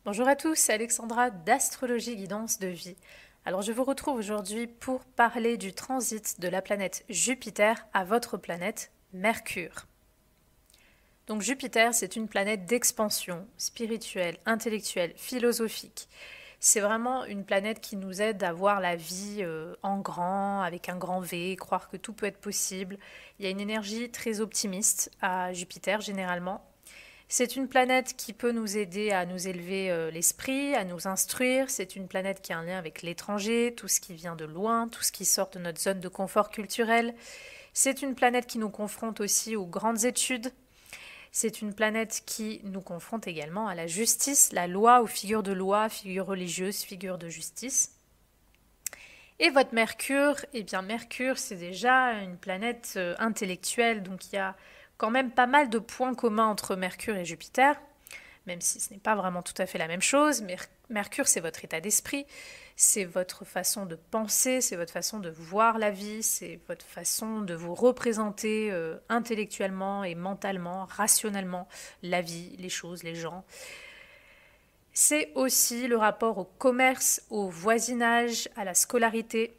Bonjour à tous, c'est Alexandra d'Astrologie Guidance de Vie. Alors je vous retrouve aujourd'hui pour parler du transit de la planète Jupiter à votre planète Mercure. Donc Jupiter, c'est une planète d'expansion spirituelle, intellectuelle, philosophique. C'est vraiment une planète qui nous aide à voir la vie en grand, avec un grand V, croire que tout peut être possible. Il y a une énergie très optimiste à Jupiter généralement. C'est une planète qui peut nous aider à nous élever l'esprit, à nous instruire. C'est une planète qui a un lien avec l'étranger, tout ce qui vient de loin, tout ce qui sort de notre zone de confort culturel. C'est une planète qui nous confronte aussi aux grandes études. C'est une planète qui nous confronte également à la justice, la loi, aux figures de loi, figures religieuses, figures de justice. Et votre Mercure, eh bien Mercure, c'est déjà une planète intellectuelle, donc il y a quand même pas mal de points communs entre Mercure et Jupiter, même si ce n'est pas vraiment tout à fait la même chose. Mercure, c'est votre état d'esprit, c'est votre façon de penser, c'est votre façon de voir la vie, c'est votre façon de vous représenter intellectuellement et mentalement, rationnellement, la vie, les choses, les gens. C'est aussi le rapport au commerce, au voisinage, à la scolarité.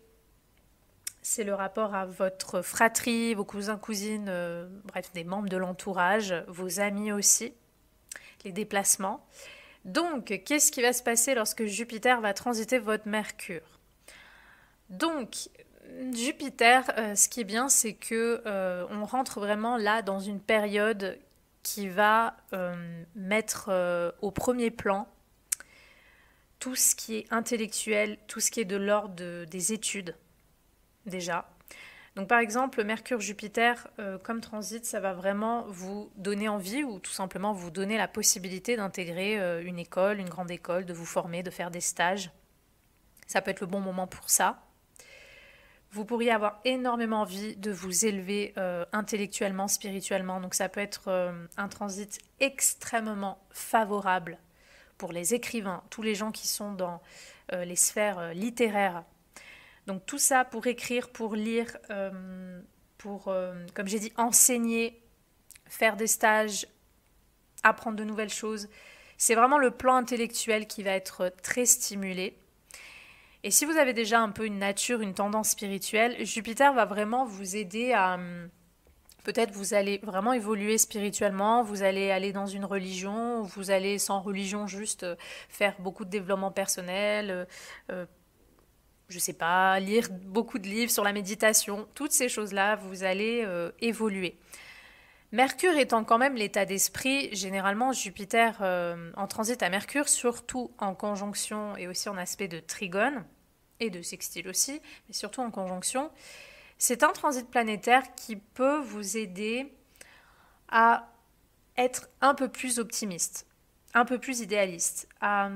C'est le rapport à votre fratrie, vos cousins, cousines, bref, des membres de l'entourage, vos amis aussi, les déplacements. Donc, qu'est-ce qui va se passer lorsque Jupiter va transiter votre Mercure? Donc, Jupiter, ce qui est bien, c'est que on rentre vraiment là dans une période qui va mettre au premier plan tout ce qui est intellectuel, tout ce qui est de l'ordre des études, déjà. Donc par exemple, Mercure-Jupiter, comme transit, ça va vraiment vous donner envie ou tout simplement vous donner la possibilité d'intégrer une école, une grande école, de vous former, de faire des stages. Ça peut être le bon moment pour ça. Vous pourriez avoir énormément envie de vous élever intellectuellement, spirituellement. Donc ça peut être un transit extrêmement favorable pour les écrivains, tous les gens qui sont dans les sphères littéraires. Donc tout ça pour écrire, pour lire, comme j'ai dit, enseigner, faire des stages, apprendre de nouvelles choses. C'est vraiment le plan intellectuel qui va être très stimulé. Et si vous avez déjà un peu une nature, une tendance spirituelle, Jupiter va vraiment vous aider à... Peut-être vous allez vraiment évoluer spirituellement, vous allez aller dans une religion, vous allez sans religion juste faire beaucoup de développement personnel, je sais pas, lire beaucoup de livres sur la méditation, toutes ces choses-là, vous allez évoluer. Mercure étant quand même l'état d'esprit, généralement Jupiter en transit à Mercure, surtout en conjonction et aussi en aspect de trigone, et de sextile aussi, mais surtout en conjonction, c'est un transit planétaire qui peut vous aider à être un peu plus optimiste, un peu plus idéaliste, à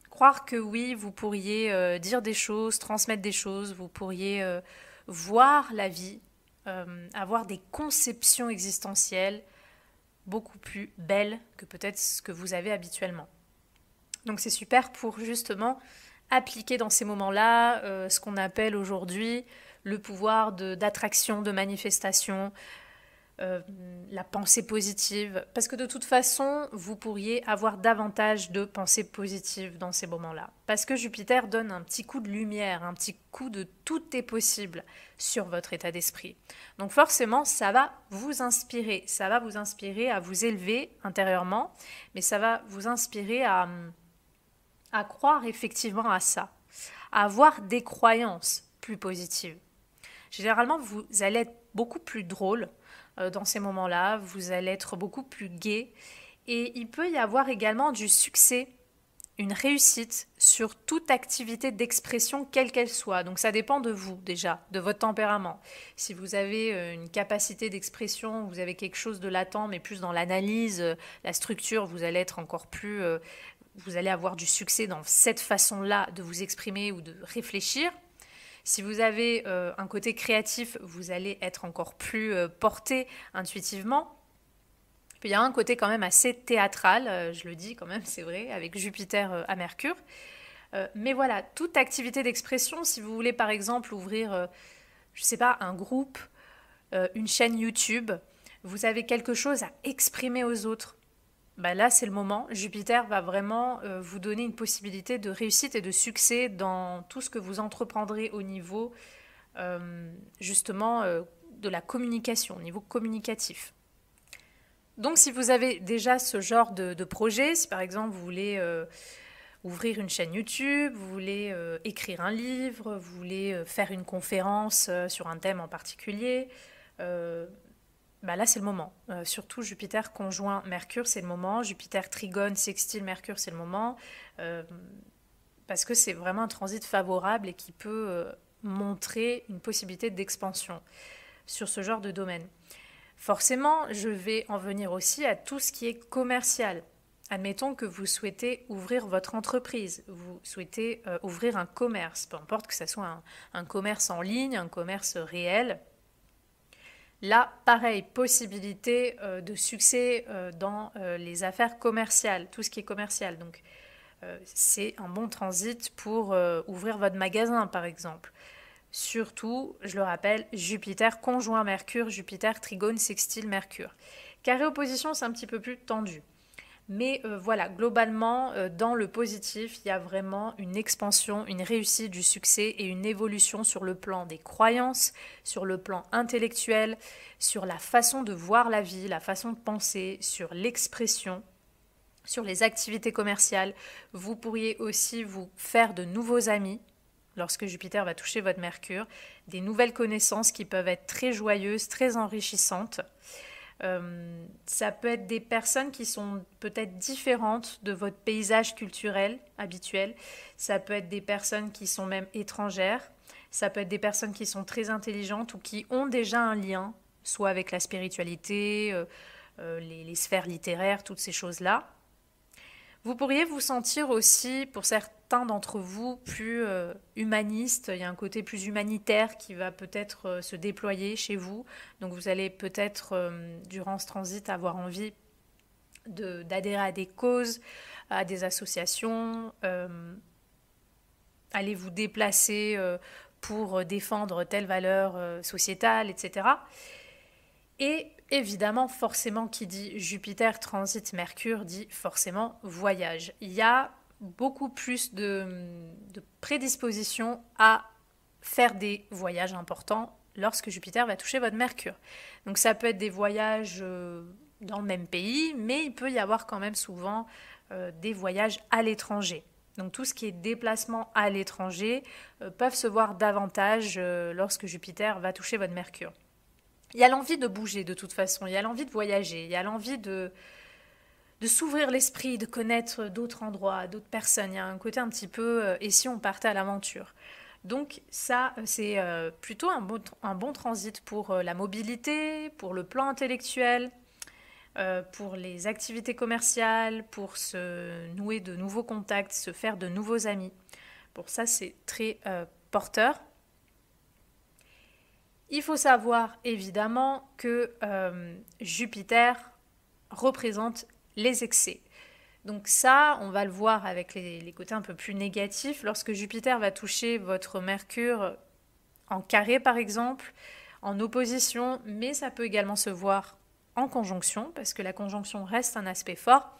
croire que oui, vous pourriez dire des choses, transmettre des choses, vous pourriez voir la vie, avoir des conceptions existentielles beaucoup plus belles que peut-être ce que vous avez habituellement. Donc c'est super pour justement appliquer dans ces moments-là ce qu'on appelle aujourd'hui le pouvoir d'attraction, de manifestation, la pensée positive. Parce que de toute façon, vous pourriez avoir davantage de pensées positives dans ces moments-là. Parce que Jupiter donne un petit coup de lumière, un petit coup de tout est possible sur votre état d'esprit. Donc forcément, ça va vous inspirer. Ça va vous inspirer à vous élever intérieurement, mais ça va vous inspirer à croire effectivement à ça, à avoir des croyances plus positives. Généralement, vous allez être beaucoup plus drôle dans ces moments-là, vous allez être beaucoup plus gai et il peut y avoir également du succès, une réussite sur toute activité d'expression quelle qu'elle soit. Donc ça dépend de vous déjà, de votre tempérament. Si vous avez une capacité d'expression, vous avez quelque chose de latent mais plus dans l'analyse, la structure, vous allez être encore plus... vous allez avoir du succès dans cette façon-là de vous exprimer ou de réfléchir. Si vous avez un côté créatif, vous allez être encore plus porté intuitivement. Puis il y a un côté quand même assez théâtral, je le dis quand même, c'est vrai, avec Jupiter à Mercure. Mais voilà, toute activité d'expression, si vous voulez par exemple ouvrir, je ne sais pas, un groupe, une chaîne YouTube, vous avez quelque chose à exprimer aux autres. bah là c'est le moment. Jupiter va vraiment vous donner une possibilité de réussite et de succès dans tout ce que vous entreprendrez au niveau justement de la communication, au niveau communicatif. Donc si vous avez déjà ce genre de projet, si par exemple vous voulez ouvrir une chaîne YouTube, vous voulez écrire un livre, vous voulez faire une conférence sur un thème en particulier, euh, bah là c'est le moment. Surtout Jupiter conjoint Mercure, c'est le moment. Jupiter trigone, sextile Mercure, c'est le moment. Euh, Parce que c'est vraiment un transit favorable et qui peut montrer une possibilité d'expansion sur ce genre de domaine. Forcément, je vais en venir aussi à tout ce qui est commercial. Admettons que vous souhaitez ouvrir votre entreprise, vous souhaitez ouvrir un commerce, peu importe que ce soit un commerce en ligne, un commerce réel. Là, pareil, possibilité de succès dans les affaires commerciales, tout ce qui est commercial. Donc, c'est un bon transit pour ouvrir votre magasin, par exemple. Surtout, je le rappelle, Jupiter conjoint Mercure, Jupiter trigone sextile Mercure. Carré opposition, c'est un petit peu plus tendu. Mais voilà, globalement, dans le positif, il y a vraiment une expansion, une réussite du succès et une évolution sur le plan des croyances, sur le plan intellectuel, sur la façon de voir la vie, la façon de penser, sur l'expression, sur les activités commerciales. Vous pourriez aussi vous faire de nouveaux amis lorsque Jupiter va toucher votre Mercure, des nouvelles connaissances qui peuvent être très joyeuses, très enrichissantes. Ça peut être des personnes qui sont peut-être différentes de votre paysage culturel habituel. Ça peut être des personnes qui sont même étrangères. Ça peut être des personnes qui sont très intelligentes ou qui ont déjà un lien, soit avec la spiritualité, les sphères littéraires, toutes ces choses-là. Vous pourriez vous sentir aussi, pour certains d'entre vous, plus humaniste. Il y a un côté plus humanitaire qui va peut-être se déployer chez vous. Donc vous allez peut-être, durant ce transit, avoir envie d'adhérer à des causes, à des associations, aller vous déplacer pour défendre telle valeur sociétale, etc. Et évidemment, forcément, qui dit Jupiter transite Mercure dit forcément voyage. Il y a beaucoup plus de prédisposition à faire des voyages importants lorsque Jupiter va toucher votre Mercure. Donc ça peut être des voyages dans le même pays, mais il peut y avoir quand même souvent des voyages à l'étranger. Donc tout ce qui est déplacement à l'étranger peuvent se voir davantage lorsque Jupiter va toucher votre Mercure. Il y a l'envie de bouger de toute façon, il y a l'envie de voyager, il y a l'envie de s'ouvrir l'esprit, de connaître d'autres endroits, d'autres personnes. Il y a un côté un petit peu et si on partait à l'aventure. Donc ça, c'est plutôt un bon transit pour la mobilité, pour le plan intellectuel, pour les activités commerciales, pour se nouer de nouveaux contacts, se faire de nouveaux amis. Pour ça, c'est très porteur. Il faut savoir évidemment que Jupiter représente les excès. Donc ça, on va le voir avec les côtés un peu plus négatifs. Lorsque Jupiter va toucher votre Mercure en carré par exemple, en opposition, mais ça peut également se voir en conjonction, parce que la conjonction reste un aspect fort.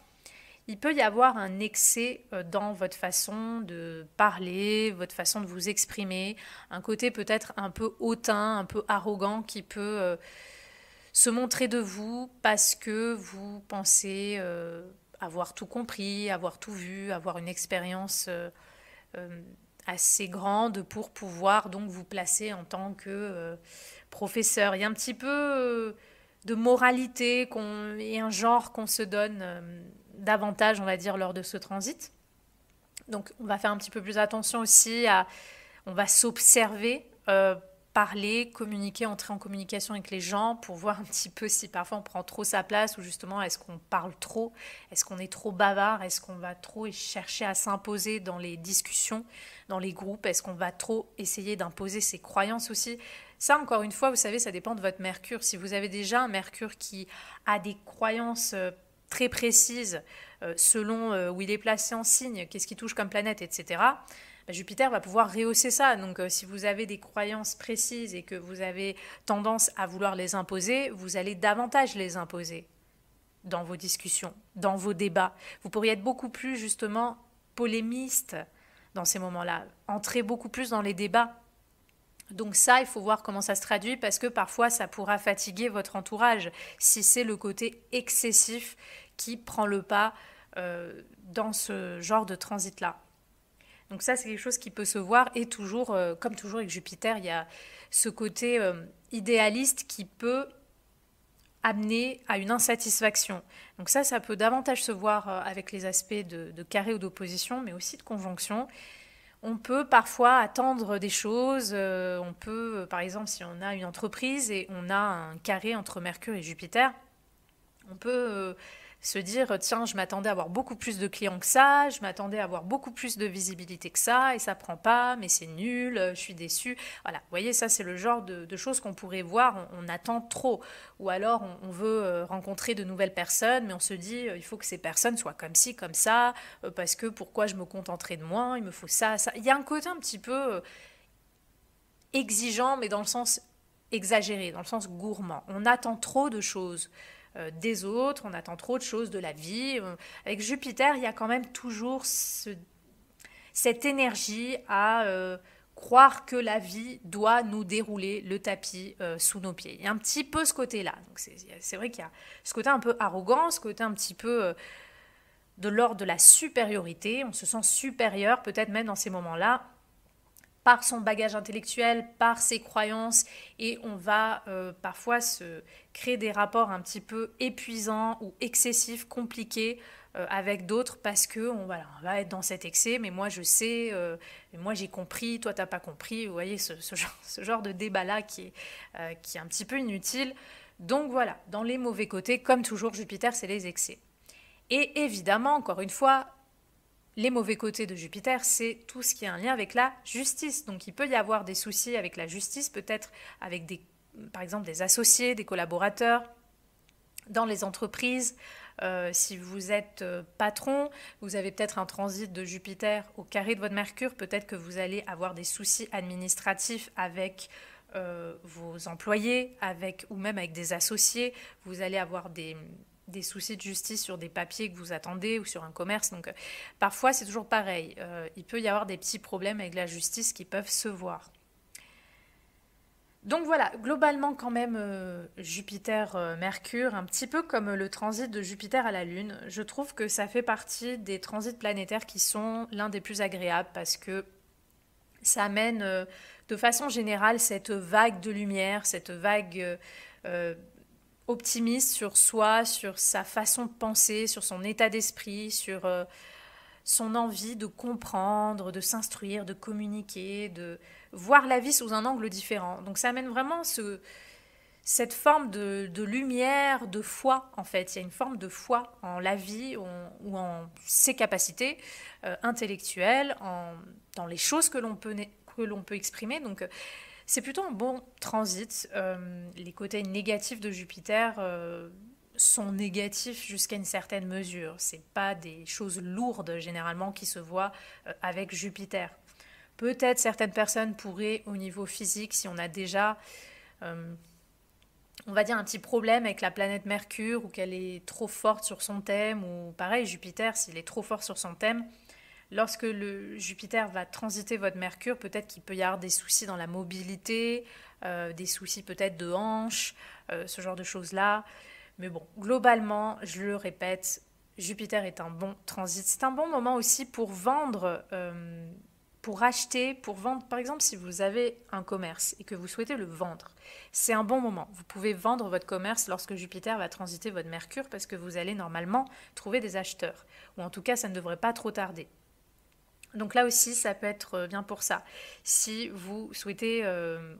Il peut y avoir un excès dans votre façon de parler, votre façon de vous exprimer, un côté peut-être un peu hautain, un peu arrogant qui peut se montrer de vous parce que vous pensez avoir tout compris, avoir tout vu, avoir une expérience assez grande pour pouvoir donc vous placer en tant que professeur. Il y a un petit peu de moralité et un genre qu'on se donne davantage, on va dire, lors de ce transit. Donc, on va faire un petit peu plus attention aussi on va s'observer, parler, communiquer, entrer en communication avec les gens pour voir un petit peu si parfois on prend trop sa place ou justement est-ce qu'on parle trop, est-ce qu'on est trop bavard, est-ce qu'on va trop chercher à s'imposer dans les discussions, dans les groupes, est-ce qu'on va trop essayer d'imposer ses croyances aussi. Ça, encore une fois, vous savez, ça dépend de votre Mercure. Si vous avez déjà un Mercure qui a des croyances très précises selon où il est placé en signe, qu'est-ce qui touche comme planète, etc., Jupiter va pouvoir rehausser ça. Donc si vous avez des croyances précises et que vous avez tendance à vouloir les imposer, vous allez davantage les imposer. dans vos discussions, dans vos débats. Vous pourriez être beaucoup plus justement polémiste dans ces moments-là, entrer beaucoup plus dans les débats. Donc ça, il faut voir comment ça se traduit parce que parfois ça pourra fatiguer votre entourage si c'est le côté excessif qui prend le pas dans ce genre de transit-là. Donc ça, c'est quelque chose qui peut se voir et toujours, comme toujours avec Jupiter, il y a ce côté idéaliste qui peut amener à une insatisfaction. Donc ça peut davantage se voir avec les aspects de carré ou d'opposition, mais aussi de conjonction. On peut parfois attendre des choses, on peut, par exemple, si on a une entreprise et on a un carré entre Mercure et Jupiter, on peut se dire, tiens, je m'attendais à avoir beaucoup plus de clients que ça, je m'attendais à avoir beaucoup plus de visibilité que ça, et ça prend pas, mais c'est nul, je suis déçue. Voilà, vous voyez, ça c'est le genre de choses qu'on pourrait voir, on attend trop. Ou alors on veut rencontrer de nouvelles personnes, mais on se dit, il faut que ces personnes soient comme ci, comme ça, parce que pourquoi je me contenterai de moi, il me faut ça, ça. Il y a un côté un petit peu exigeant, mais dans le sens exagéré, dans le sens gourmand. On attend trop de choses des autres, on attend trop de choses de la vie. Avec Jupiter, il y a quand même toujours cette énergie à croire que la vie doit nous dérouler le tapis sous nos pieds. Il y a un petit peu ce côté-là. Donc c'est vrai qu'il y a ce côté un peu arrogant, ce côté un petit peu de l'ordre de la supériorité. On se sent supérieur, peut-être même dans ces moments-là, par son bagage intellectuel, par ses croyances, et on va parfois se créer des rapports un petit peu épuisants ou excessifs, compliqués avec d'autres parce que on va être dans cet excès, mais moi je sais, moi j'ai compris, toi t'as pas compris, vous voyez ce genre de débat-là qui est un petit peu inutile. Donc voilà, dans les mauvais côtés, comme toujours, Jupiter, c'est les excès. Et évidemment, encore une fois, les mauvais côtés de Jupiter, c'est tout ce qui est un lien avec la justice. Donc il peut y avoir des soucis avec la justice, peut-être avec par exemple des associés, des collaborateurs, dans les entreprises. Si vous êtes patron, vous avez peut-être un transit de Jupiter au carré de votre Mercure, peut-être que vous allez avoir des soucis administratifs avec vos employés, ou même avec des associés. Vous allez avoir des soucis de justice sur des papiers que vous attendez ou sur un commerce. Donc parfois c'est toujours pareil. Il peut y avoir des petits problèmes avec la justice qui peuvent se voir. Donc voilà, globalement quand même Jupiter-Mercure, un petit peu comme le transit de Jupiter à la Lune, je trouve que ça fait partie des transits planétaires qui sont l'un des plus agréables parce que ça amène de façon générale cette vague de lumière, cette vague optimiste sur soi, sur sa façon de penser, sur son état d'esprit, sur son envie de comprendre, de s'instruire, de communiquer, de voir la vie sous un angle différent. Donc ça amène vraiment cette forme de lumière, de foi en fait. Il y a une forme de foi en la vie ou en ses capacités intellectuelles, dans les choses que l'on peut exprimer. Donc c'est plutôt un bon transit. Les côtés négatifs de Jupiter sont négatifs jusqu'à une certaine mesure. C'est pas des choses lourdes généralement qui se voient avec Jupiter. Peut-être certaines personnes pourraient, au niveau physique, si on a déjà, on va dire, un petit problème avec la planète Mercure ou qu'elle est trop forte sur son thème, ou pareil, Jupiter, s'il est trop fort sur son thème, lorsque le Jupiter va transiter votre Mercure, peut-être qu'il peut y avoir des soucis dans la mobilité, des soucis peut-être de hanches, ce genre de choses-là. Mais bon, globalement, je le répète, Jupiter est un bon transit. C'est un bon moment aussi pour vendre, pour acheter, pour vendre. Par exemple, si vous avez un commerce et que vous souhaitez le vendre, c'est un bon moment. Vous pouvez vendre votre commerce lorsque Jupiter va transiter votre Mercure parce que vous allez normalement trouver des acheteurs. Ou en tout cas, ça ne devrait pas trop tarder. Donc là aussi, ça peut être bien pour ça. Si vous souhaitez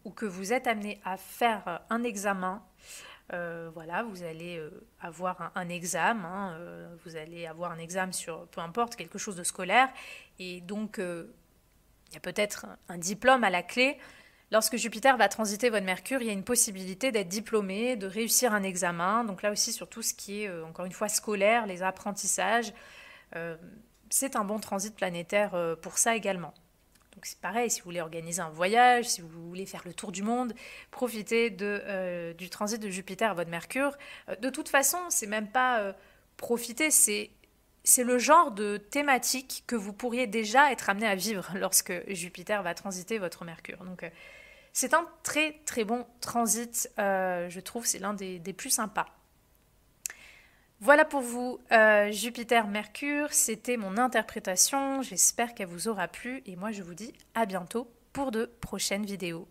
ou que vous êtes amené à faire un examen, voilà, vous allez avoir un examen, vous allez avoir un examen sur, peu importe, quelque chose de scolaire, et donc il y a peut-être un diplôme à la clé. Lorsque Jupiter va transiter votre Mercure, il y a une possibilité d'être diplômé, de réussir un examen. Donc là aussi, sur tout ce qui est, encore une fois, scolaire, les apprentissages, c'est un bon transit planétaire pour ça également. Donc c'est pareil, si vous voulez organiser un voyage, si vous voulez faire le tour du monde, profitez du transit de Jupiter à votre Mercure. De toute façon, c'est même pas profiter, c'est le genre de thématique que vous pourriez déjà être amené à vivre lorsque Jupiter va transiter votre Mercure. Donc c'est un très très bon transit, je trouve, c'est l'un des plus sympas. Voilà pour vous, Jupiter-Mercure, c'était mon interprétation, j'espère qu'elle vous aura plu et moi je vous dis à bientôt pour de prochaines vidéos.